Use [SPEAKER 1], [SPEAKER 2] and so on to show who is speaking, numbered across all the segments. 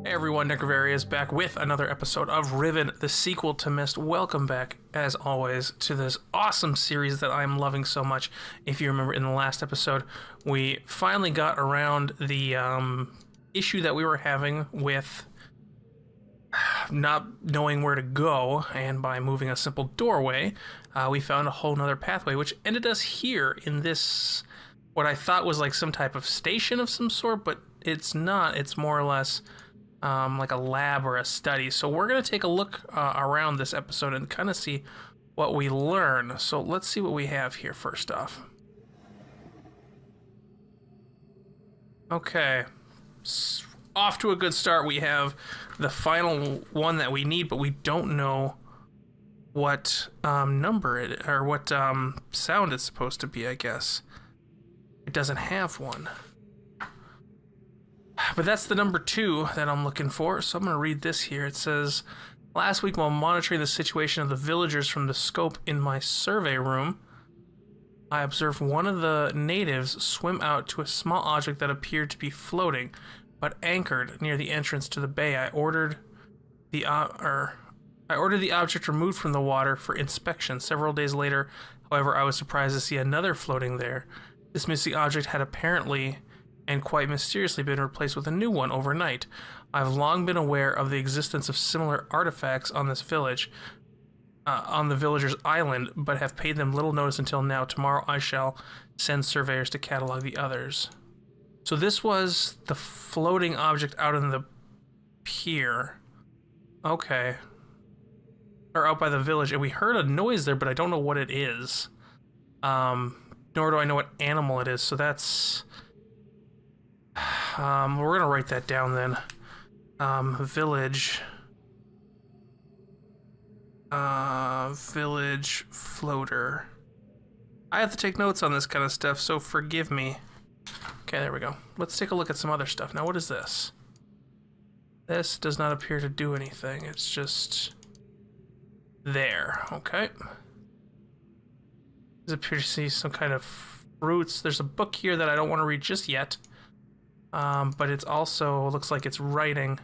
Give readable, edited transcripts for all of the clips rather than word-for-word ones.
[SPEAKER 1] Hey everyone, Necrovarius back with another episode of Riven, the sequel to Myst. Welcome back, as always, to this awesome series that I'm loving so much. If you remember in the last episode, we finally got around the issue that we were having with not knowing where to go, and by moving a simple doorway, we found a whole nother pathway, which ended us here in this, what I thought was like some type of station of some sort, but it's not. It's more or less like a lab or a study. So we're going to take a look around this episode and kind of see what we learn. So let's see what we have here first off. Okay. Off to a good start. We have the final one that we need, but we don't know what number it, or what sound it's supposed to be, I guess. It doesn't have one. But that's the number 2 that I'm looking for, so I'm going to read this here. It says, last week while monitoring the situation of the villagers from the scope in my survey room, I observed one of the natives swim out to a small object that appeared to be floating, but anchored near the entrance to the bay. I ordered the object removed from the water for inspection. Several days later, however, I was surprised to see another floating there. This missing object had apparently and quite mysteriously been replaced with a new one overnight. I've long been aware of the existence of similar artifacts on this village, on the villagers' island, but have paid them little notice until now. Tomorrow I shall send surveyors to catalog the others. So this was the floating object out in the pier. Okay. Or out by the village, and we heard a noise there, but I don't know what it is. Nor do I know what animal it is, so that's... we're gonna write that down then. Village floater. I have to take notes on this kind of stuff, so forgive me. Okay, there we go. Let's take a look at some other stuff. Now, what is this? This does not appear to do anything. It's just there. Okay. Does appear to see some kind of fruits. There's a book here that I don't want to read just yet. But it's also looks like it's writing.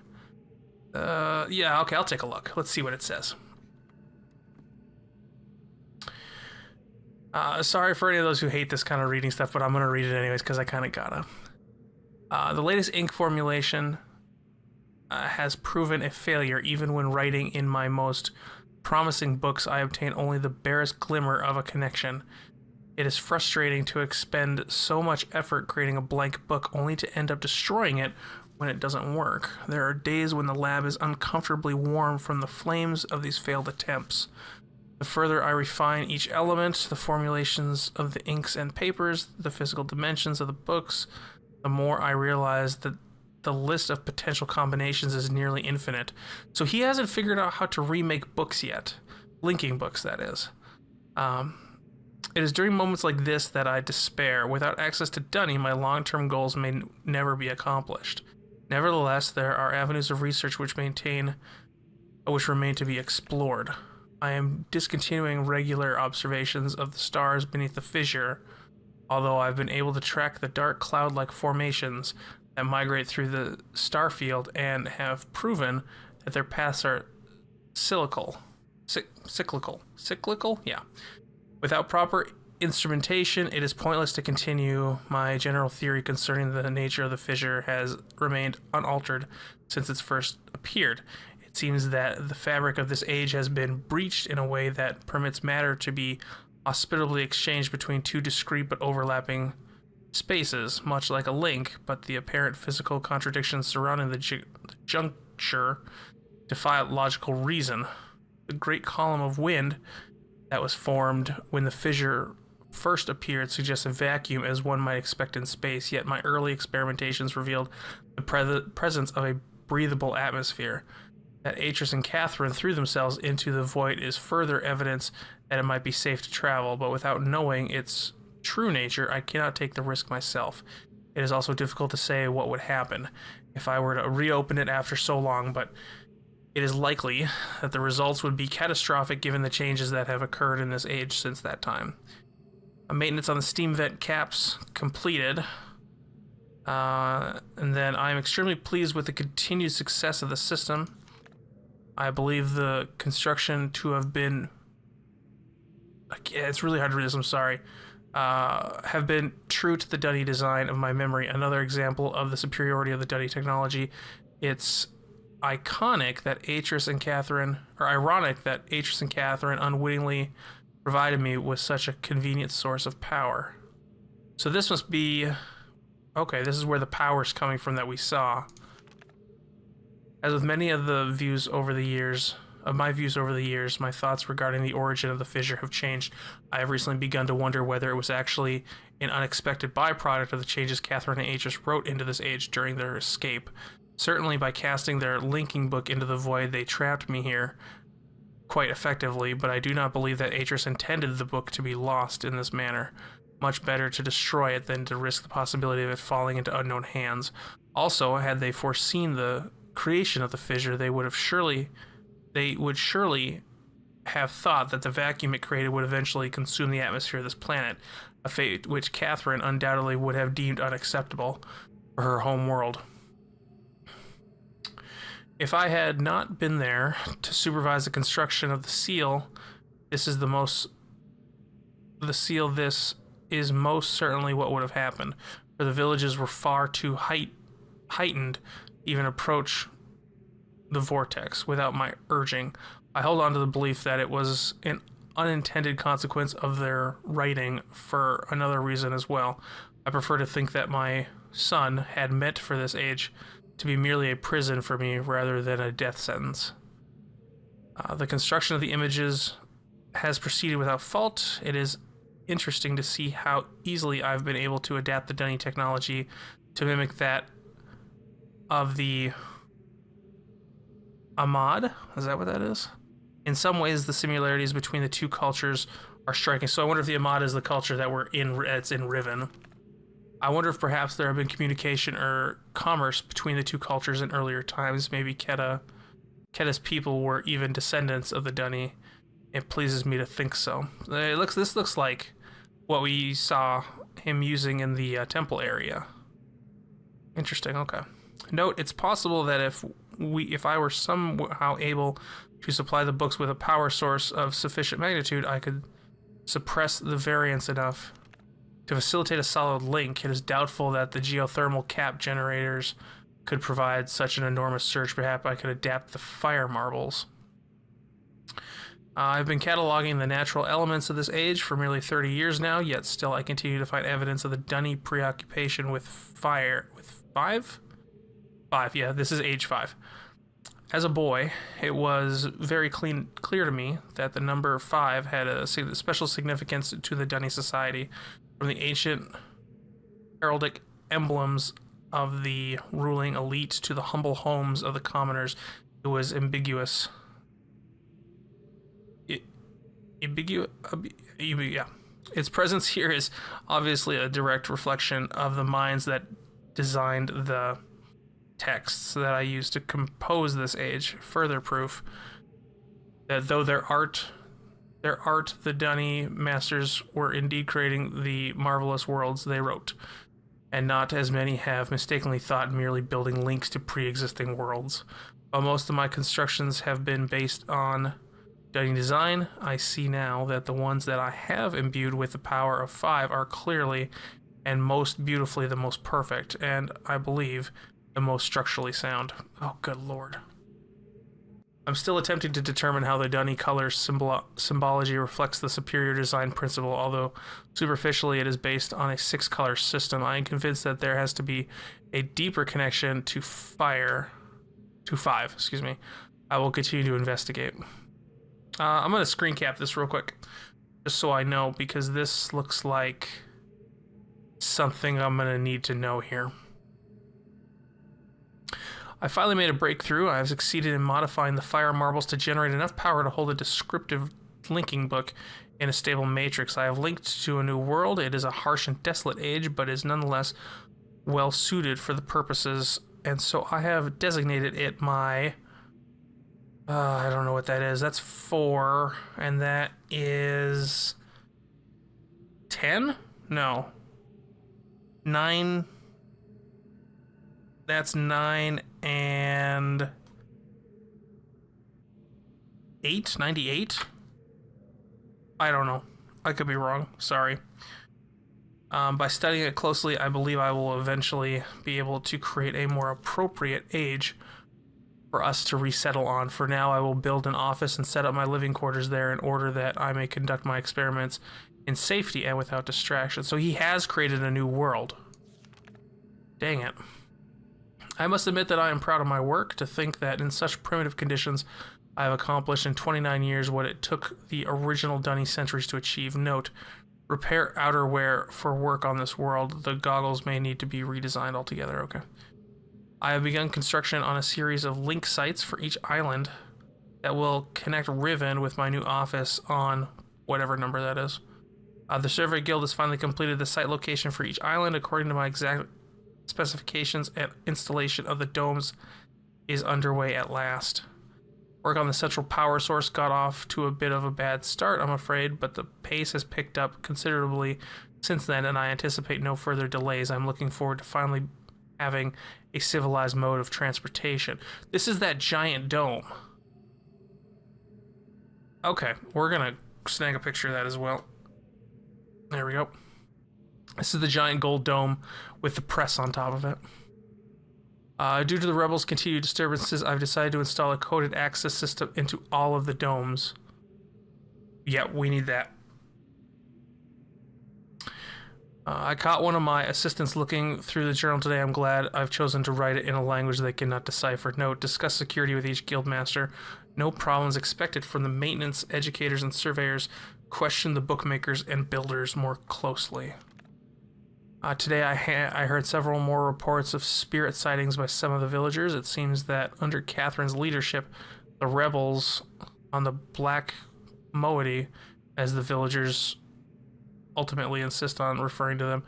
[SPEAKER 1] Yeah, okay, I'll take a look. Let's see what it says. Sorry for any of those who hate this kind of reading stuff, but I'm going to read it anyways because I kind of gotta. The latest ink formulation has proven a failure. Even when writing in my most promising books, I obtain only the barest glimmer of a connection. It is frustrating to expend so much effort creating a blank book only to end up destroying it when it doesn't work. There are days when the lab is uncomfortably warm from the flames of these failed attempts. The further I refine each element, the formulations of the inks and papers, the physical dimensions of the books, the more I realize that the list of potential combinations is nearly infinite. So he hasn't figured out how to remake books yet. Linking books, that is. It is during moments like this that I despair. Without access to Dunny, my long-term goals may never be accomplished. Nevertheless, there are avenues of research which remain to be explored. I am discontinuing regular observations of the stars beneath the fissure, although I've been able to track the dark cloud-like formations that migrate through the star field and have proven that their paths are cyclical? Yeah. Without proper instrumentation, it is pointless to continue. My general theory concerning the nature of the fissure has remained unaltered since it first appeared. It seems that the fabric of this age has been breached in a way that permits matter to be hospitably exchanged between two discrete but overlapping spaces, much like a link, but the apparent physical contradictions surrounding the juncture defy logical reason. The great column of wind that was formed when the fissure first appeared suggests a vacuum as one might expect in space, yet my early experimentations revealed the presence of a breathable atmosphere. That Atris and Catherine threw themselves into the void is further evidence that it might be safe to travel, but without knowing its true nature, I cannot take the risk myself. It is also difficult to say what would happen if I were to reopen it after so long, but it is likely that the results would be catastrophic given the changes that have occurred in this age since that time. Maintenance on the steam vent caps completed. And then I'm extremely pleased with the continued success of the system. I believe the construction to have been... it's really hard to read this, I'm sorry. Have been true to the Dunny design of my memory. Another example of the superiority of the Dunny technology. It's iconic that Atris and Catherine, or ironic that Atris and Catherine unwittingly provided me with such a convenient source of power. So this must be... okay, this is where the power's coming from that we saw. As with many of the views over the years, my thoughts regarding the origin of the fissure have changed. I have recently begun to wonder whether it was actually an unexpected byproduct of the changes Catherine and Atris wrote into this age during their escape. Certainly by casting their linking book into the void, they trapped me here quite effectively, but I do not believe that Atris intended the book to be lost in this manner. Much better to destroy it than to risk the possibility of it falling into unknown hands. Also, had they foreseen the creation of the fissure, they would surely have thought that the vacuum it created would eventually consume the atmosphere of this planet, a fate which Catherine undoubtedly would have deemed unacceptable for her home world. If I had not been there to supervise the construction of the seal, this is most certainly what would have happened, for the villages were far too heightened to even approach the vortex without my urging. I hold on to the belief that it was an unintended consequence of their writing for another reason as well. I prefer to think that my son had meant for this age to be merely a prison for me rather than a death sentence. The construction of the images has proceeded without fault. It is interesting to see how easily I've been able to adapt the Dunny technology to mimic that of the Ahmad. Is that what that is? In some ways, the similarities between the two cultures are striking. So I wonder if the Ahmad is the culture that it's in Riven. I wonder if perhaps there have been communication or commerce between the two cultures in earlier times. Maybe Keda's people were even descendants of the Dunny. It pleases me to think so. This looks like what we saw him using in the temple area. Interesting, okay. Note, it's possible that if I were somehow able to supply the books with a power source of sufficient magnitude, I could suppress the variance enough to facilitate a solid link. It is doubtful that the geothermal cap generators could provide such an enormous surge. Perhaps I could adapt the fire marbles. I've been cataloging the natural elements of this age for nearly 30 years now, yet still I continue to find evidence of the Dunny preoccupation with fire. With 5? 5, yeah, this is age 5. As a boy, it was very clear to me that the number 5 had a special significance to the Dunny society. From the ancient heraldic emblems of the ruling elite to the humble homes of the commoners, it was ambiguous. Yeah. Its presence here is obviously a direct reflection of the minds that designed the texts that I used to compose this age. Further proof that though their art, the Dunny masters were indeed creating the marvelous worlds they wrote, and not, as many have mistakenly thought, merely building links to pre-existing worlds. While most of my constructions have been based on Dunny design, I see now that the ones that I have imbued with the power of 5 are clearly and most beautifully the most perfect, and I believe the most structurally sound. Oh, good lord. I'm still attempting to determine how the Dunny color symbology reflects the superior design principle, although superficially it is based on a 6-color system. I am convinced that there has to be a deeper connection to 5, excuse me. I will continue to investigate. I'm going to screen cap this real quick, just so I know, because this looks like something I'm going to need to know here. I finally made a breakthrough. I have succeeded in modifying the fire marbles to generate enough power to hold a descriptive linking book in a stable matrix. I have linked to a new world. It is a harsh and desolate age, but is nonetheless well suited for the purposes, and so I have designated it my... I don't know what that is. That's 4, and that is 10? No. 9. That's 9 and 8, 98? I don't know. I could be wrong. Sorry. By studying it closely, I believe I will eventually be able to create a more appropriate age for us to resettle on. For now, I will build an office and set up my living quarters there in order that I may conduct my experiments in safety and without distraction. So he has created a new world. Dang it. I must admit that I am proud of my work. To think that in such primitive conditions, I have accomplished in 29 years what it took the original Dunny centuries to achieve. Note, repair outerwear for work on this world. The goggles may need to be redesigned altogether. Okay. I have begun construction on a series of link sites for each island that will connect Riven with my new office on whatever number that is. The Survey Guild has finally completed the site location for each island according to my exact specifications, and installation of the domes is underway at last. Work on the central power source got off to a bit of a bad start, I'm afraid, but the pace has picked up considerably since then, and I anticipate no further delays. I'm looking forward to finally having a civilized mode of transportation. This is that giant dome. Okay, we're gonna snag a picture of that as well. There we go. This is the giant gold dome with the press on top of it. Due to the rebels' continued disturbances, I've decided to install a coded access system into all of the domes. Yeah, we need that. I caught one of my assistants looking through the journal today. I'm glad I've chosen to write it in a language they cannot decipher. Note, discuss security with each guildmaster. No problems expected from the maintenance, educators, and surveyors. Question the bookmakers and builders more closely. Today I heard several more reports of spirit sightings by some of the villagers. It seems that under Catherine's leadership, the rebels on the Black Moiety, as the villagers ultimately insist on referring to them,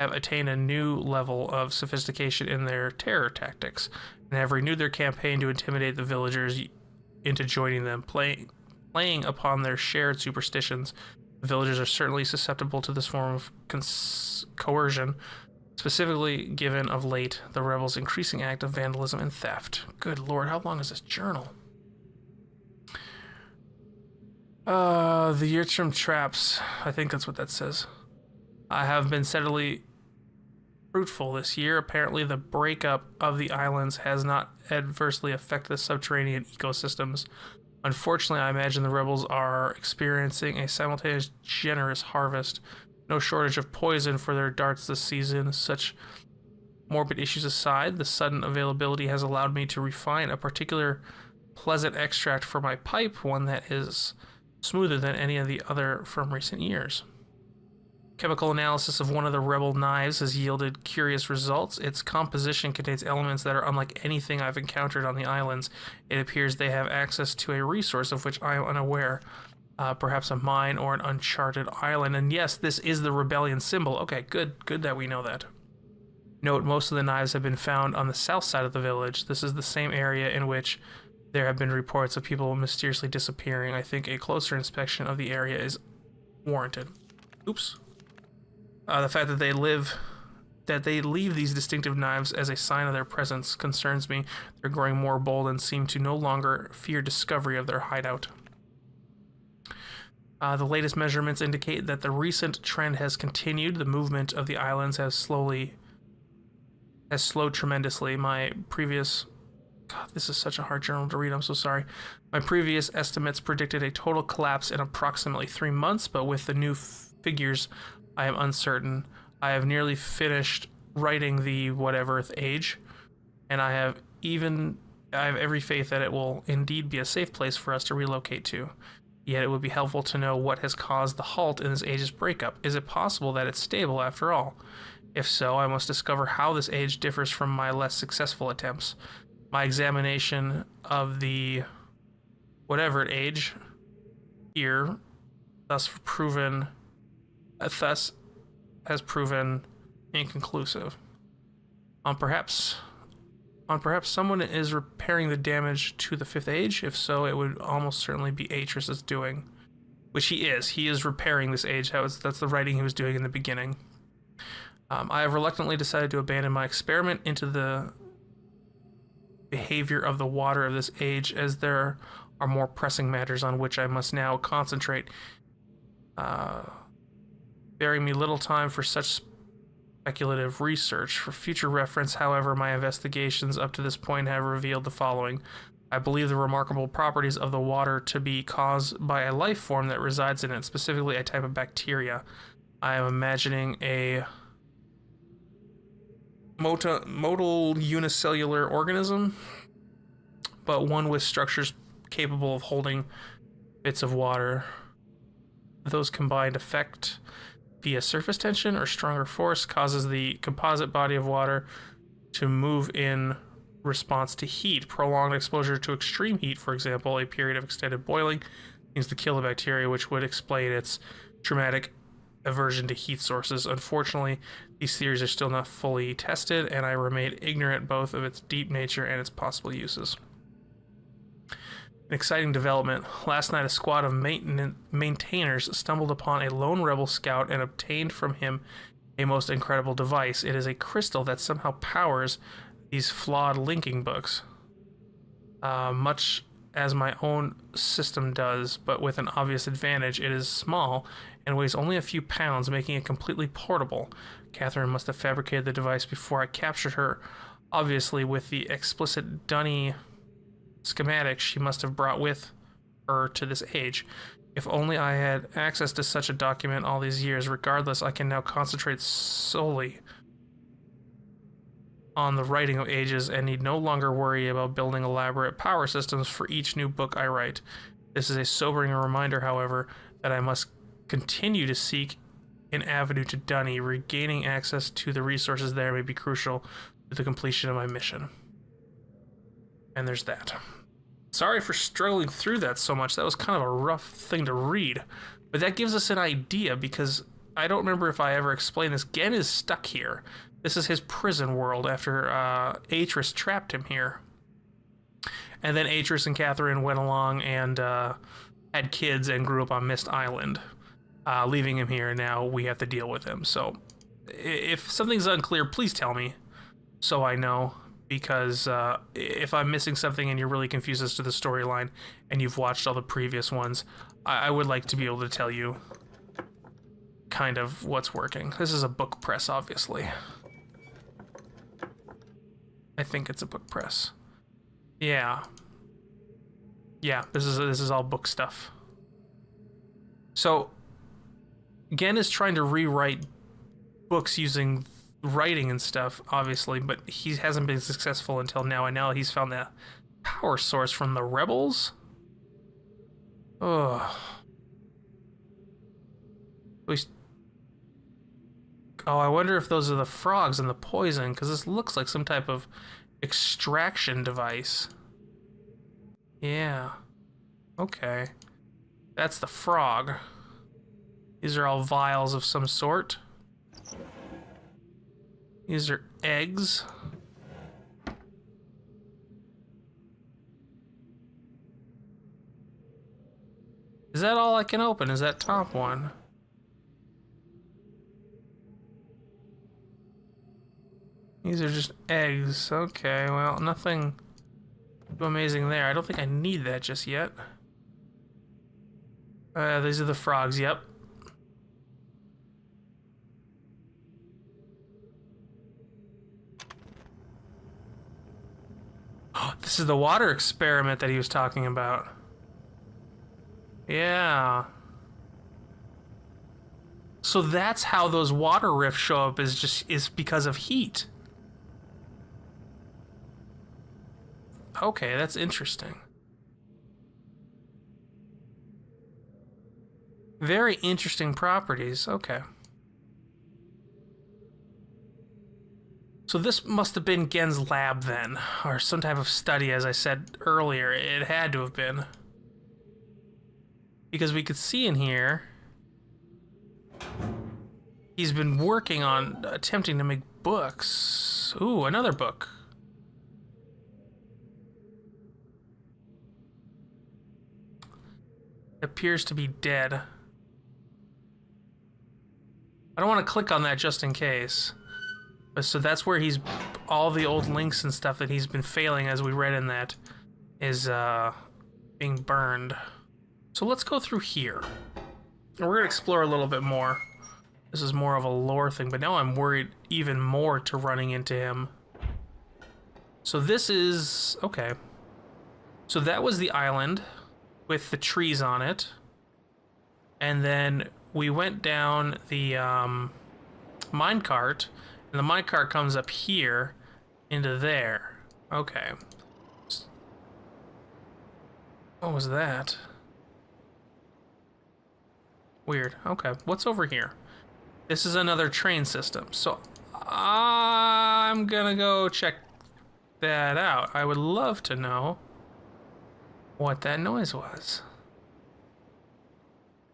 [SPEAKER 1] have attained a new level of sophistication in their terror tactics and have renewed their campaign to intimidate the villagers into joining them, playing upon their shared superstitions. The villagers are certainly susceptible to this form of coercion, specifically given of late the rebels' increasing act of vandalism and theft. Good lord, how long is this journal? The Yurtrim traps. I think that's what that says. I have been steadily fruitful this year. Apparently, the breakup of the islands has not adversely affected the subterranean ecosystems. Unfortunately, I imagine the rebels are experiencing a simultaneous generous harvest. No shortage of poison for their darts this season. Such morbid issues aside, the sudden availability has allowed me to refine a particular pleasant extract for my pipe, one that is smoother than any of the other from recent years. Chemical analysis of one of the rebel knives has yielded curious results. Its composition contains elements that are unlike anything I've encountered on the islands. It appears they have access to a resource of which I am unaware. Perhaps a mine or an uncharted island. And yes, this is the rebellion symbol. Okay, good that we know that. Note, most of the knives have been found on the south side of the village. This is the same area in which there have been reports of people mysteriously disappearing. I think a closer inspection of the area is warranted. Oops. The fact that they leave these distinctive knives as a sign of their presence concerns me. They're growing more bold and seem to no longer fear discovery of their hideout. The latest measurements indicate that the recent trend has continued. The movement of the islands has slowed tremendously. God, this is such a hard journal to read, I'm so sorry. My previous estimates predicted a total collapse in approximately 3 months, but with the new figures, I am uncertain. I have nearly finished writing the whateverth age, and I have every faith that it will indeed be a safe place for us to relocate to. Yet it would be helpful to know what has caused the halt in this age's breakup. Is it possible that it's stable after all? If so, I must discover how this age differs from my less successful attempts. My examination of the whatever age here thus has proven inconclusive. Perhaps someone is repairing the damage to the fifth age. If so, it would almost certainly be Atris's doing, which he is. He is repairing this age. That's the writing he was doing in the beginning. I have reluctantly decided to abandon my experiment into the behavior of the water of this age, as there are more pressing matters on which I must now concentrate. Bearing me little time for such speculative research. For future reference, however, my investigations up to this point have revealed the following. I believe the remarkable properties of the water to be caused by a life form that resides in it, specifically a type of bacteria. I am imagining a modal unicellular organism, but one with structures capable of holding bits of water. Those combined effect via surface tension or stronger force causes the composite body of water to move in response to heat. Prolonged exposure to extreme heat, for example, a period of extended boiling, seems to kill the bacteria, which would explain its dramatic aversion to heat sources. Unfortunately, these theories are still not fully tested, and I remain ignorant both of its deep nature and its possible uses. An exciting development. Last night, a squad of maintainers stumbled upon a lone rebel scout and obtained from him a most incredible device. It is a crystal that somehow powers these flawed linking books, much as my own system does, but with an obvious advantage. It is small and weighs only a few pounds, making it completely portable. Catherine must have fabricated the device before I captured her. Obviously, with the explicit Dunny schematics she must have brought with her to this age. If only I had access to such a document all these years. Regardless, I can now concentrate solely on the writing of ages and need no longer worry about building elaborate power systems for each new book I write. This is a sobering reminder, however, that I must continue to seek an avenue to Dunny. Regaining access to the resources there may be crucial to the completion of my mission. And there's that. Sorry for struggling through that so much. That was kind of a rough thing to read. But that gives us an idea, because I don't remember if I ever explained this. Ghen is stuck here. This is his prison world after Atris trapped him here. And then Atris and Catherine went along and had kids and grew up on Mist Island, leaving him here. And now we have to deal with him. So if something's unclear, please tell me so I know. Because if I'm missing something and you're really confused as to the storyline and you've watched all the previous ones, I would like to be able to tell you kind of what's working. This is a book press, obviously. I think it's a book press. Yeah. Yeah, this is all book stuff. So, Ghen is trying to rewrite books using writing and stuff, obviously, but he hasn't been successful until now, and now he's found the power source from the rebels? Ugh. Oh, I wonder if those are the frogs and the poison, because this looks like some type of extraction device. Yeah. Okay. That's the frog. These are all vials of some sort. These are eggs. Is that all I can open? Is that top one? These are just eggs. Okay, well, nothing too amazing there. I don't think I need that just yet. These are the frogs, yep. This is the water experiment that he was talking about. Yeah. So that's how those water rifts show up, is because of heat. Okay, that's interesting. Very interesting properties. Okay. So this must have been Ghen's lab then, or some type of study, as I said earlier. It had to have been. Because we could see in here, he's been working on attempting to make books. Ooh, another book. Appears to be dead. I don't want to click on that just in case. So that's where he's, all the old links and stuff that he's been failing, as we read in that, is being burned. So let's go through here. And we're gonna explore a little bit more. This is more of a lore thing, but now I'm worried even more to running into him. So this is, okay. So that was the island with the trees on it. And then we went down the minecart, and the minecart comes up here into there. Okay. What was that? Weird. Okay, what's over here? This is another train system, so I'm gonna go check that out. I would love to know what that noise was.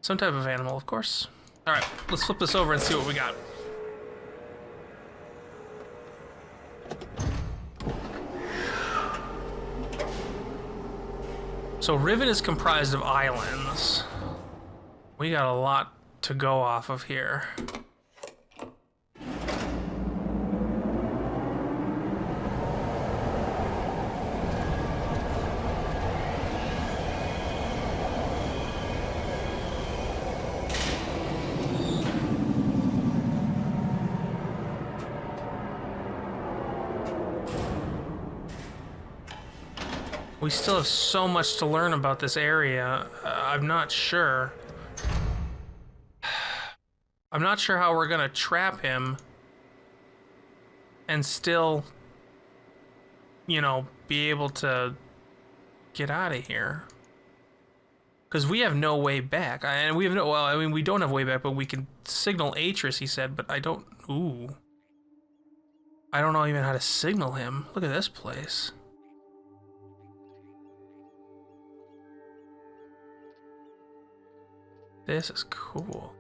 [SPEAKER 1] Some type of animal, of course. All right, let's flip this over and see what we got. So Riven is comprised of islands. We got a lot to go off of here. We still have so much to learn about this area. I'm not sure. I'm not sure how we're gonna trap him and still, you know, be able to get out of here. Because we have no way back. And we have no, well, I mean, we don't have way back, but we can signal Atris, he said, but I don't, ooh. I don't know even how to signal him. Look at this place. This is cool.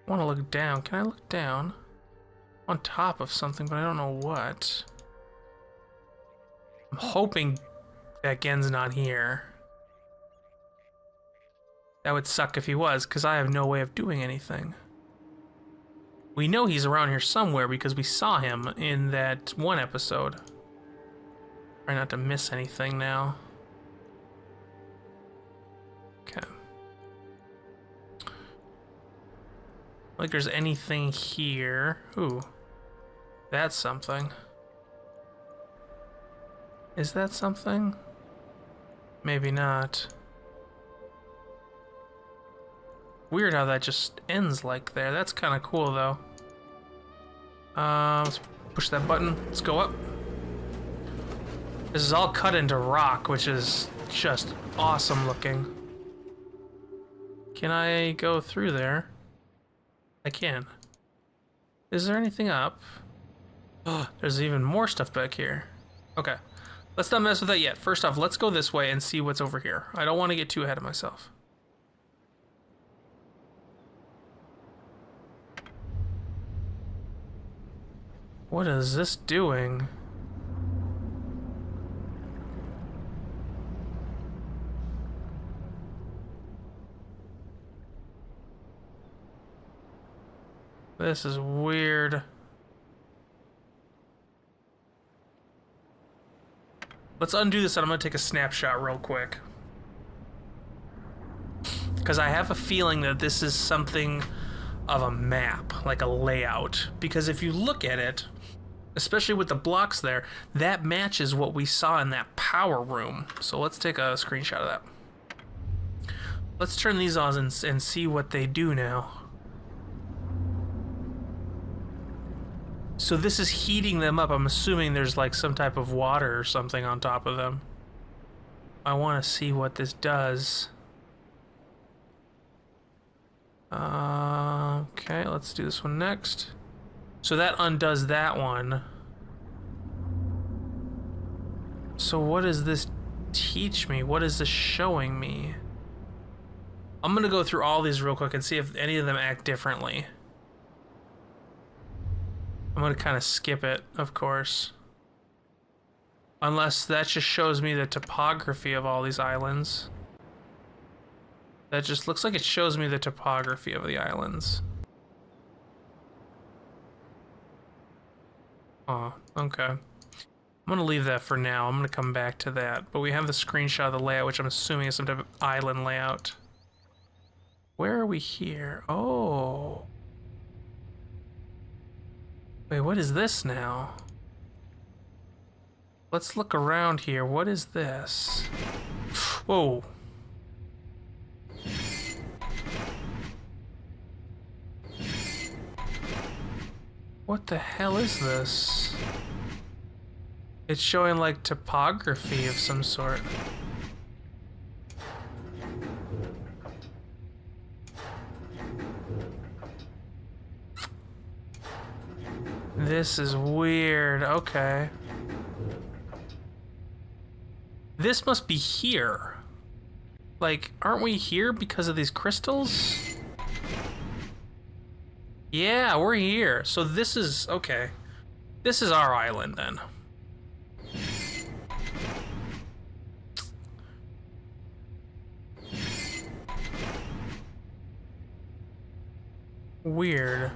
[SPEAKER 1] I want to look down. Can I look down? On top of something, but I don't know what. I'm hoping that Ghen's not here. That would suck if he was, because I have no way of doing anything. We know he's around here somewhere because we saw him in that one episode. Try not to miss anything now. Okay. Like there's anything here. Ooh. That's something. Is that something? Maybe not. Weird how that just ends like there. That's kind of cool though. Let's push that button. Let's go up. This is all cut into rock, which is just awesome looking. Can I go through there? I can. Is there anything up? Oh, there's even more stuff back here. Okay. Let's not mess with that yet. First off, let's go this way and see what's over here. I don't want to get too ahead of myself. What is this doing? This is weird. Let's undo this and I'm gonna take a snapshot real quick. Because I have a feeling that this is something of a map, like a layout. Because if you look at it, especially with the blocks there, that matches what we saw in that power room. So let's take a screenshot of that. Let's turn these on and see what they do now. So this is heating them up. I'm assuming there's like some type of water or something on top of them. I want to see what this does. Okay, let's do this one next. So that undoes that one. So what does this teach me? What is this showing me? I'm gonna go through all these real quick and see if any of them act differently. I'm gonna kind of skip it, of course. Unless that just shows me the topography of all these islands. That just looks like it shows me the topography of the islands. Oh, okay. I'm gonna leave that for now. I'm gonna come back to that. But we have the screenshot of the layout, which I'm assuming is some type of island layout. Where are we here? Oh. Wait, what is this now? Let's look around here. What is this? Whoa. What the hell is this? It's showing like topography of some sort. This is weird. Okay. This must be here. Like, aren't we here because of these crystals? Yeah, we're here. So this is, okay. This is our island then. Weird.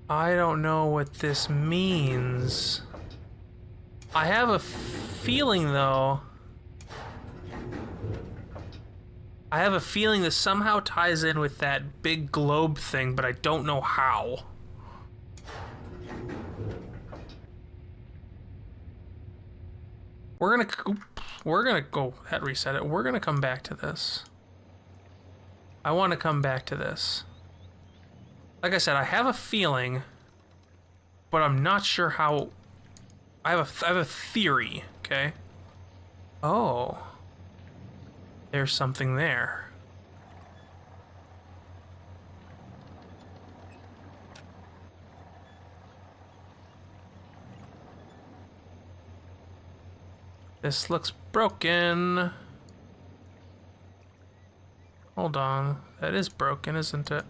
[SPEAKER 1] I don't know what this means. I have a feeling, though. I have a feeling this somehow ties in with that big globe thing, but I don't know how. We're gonna go, that reset it. We're gonna come back to this. I want to come back to this. Like I said, I have a feeling, but I'm not sure how. I have a theory, okay? Oh. There's something there. This looks broken. Hold on. That is broken, isn't it?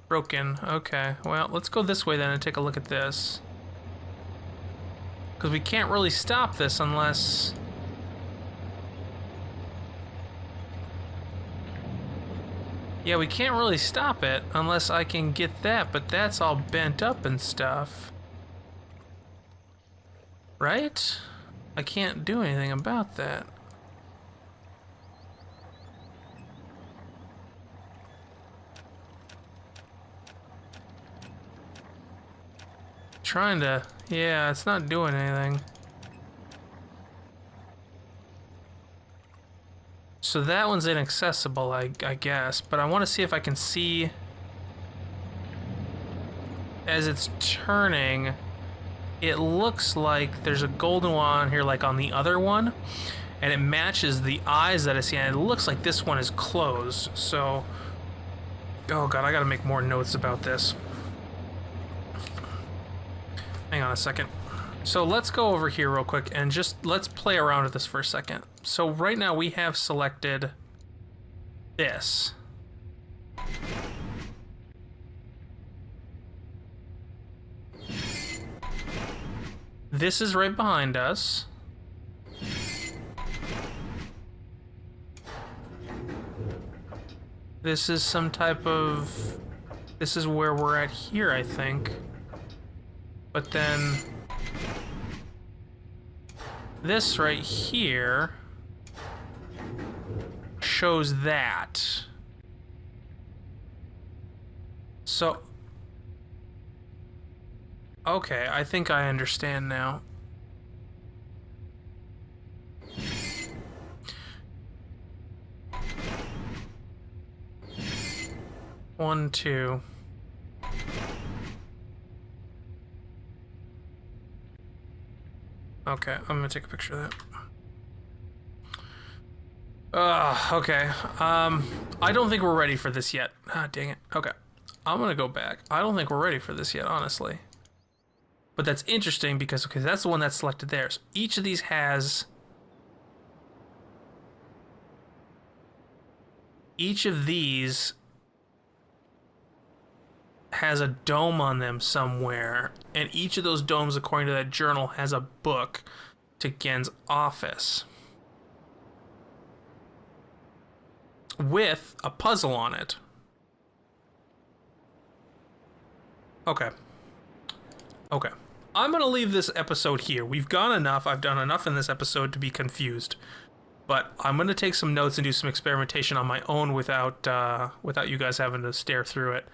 [SPEAKER 1] Broken. Okay. Well, let's go this way then and take a look at this. Because we can't really stop this unless... Yeah, we can't really stop it unless I can get that, but that's all bent up and stuff. Right? I can't do anything about that. Trying to... Yeah, it's not doing anything. So that one's inaccessible, I guess, but I want to see if I can see as it's turning. It looks like there's a golden one on here, like on the other one, and it matches the eyes that I see, and it looks like this one is closed. So, oh god, I gotta make more notes about this. Hang on a second. So let's go over here real quick and just let's play around with this for a second. So right now we have selected this. This is right behind us. This is some type of... This is where we're at here, I think. But then... This right here shows that. So, okay, I think I understand now. One, two. Okay, I'm gonna take a picture of that. Okay. I don't think we're ready for this yet. Ah, dang it. Okay. I'm gonna go back. I don't think we're ready for this yet, honestly. But that's interesting because, okay, that's the one that's selected there. So each of these has... Each of these has a dome on them somewhere, and each of those domes, according to that journal, has a book to Ghen's office. with a puzzle on it. Okay. Okay. I'm going to leave this episode here. We've gone enough. I've done enough in this episode to be confused. But I'm going to take some notes and do some experimentation on my own without you guys having to stare through it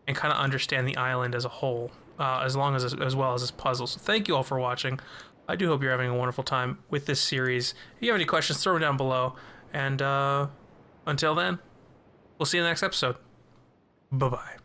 [SPEAKER 1] and kind of understand the island as a whole, as well as this puzzle. So thank you all for watching. I do hope you're having a wonderful time with this series. If you have any questions, throw them down below. And until then, we'll see you in the next episode. Bye-bye.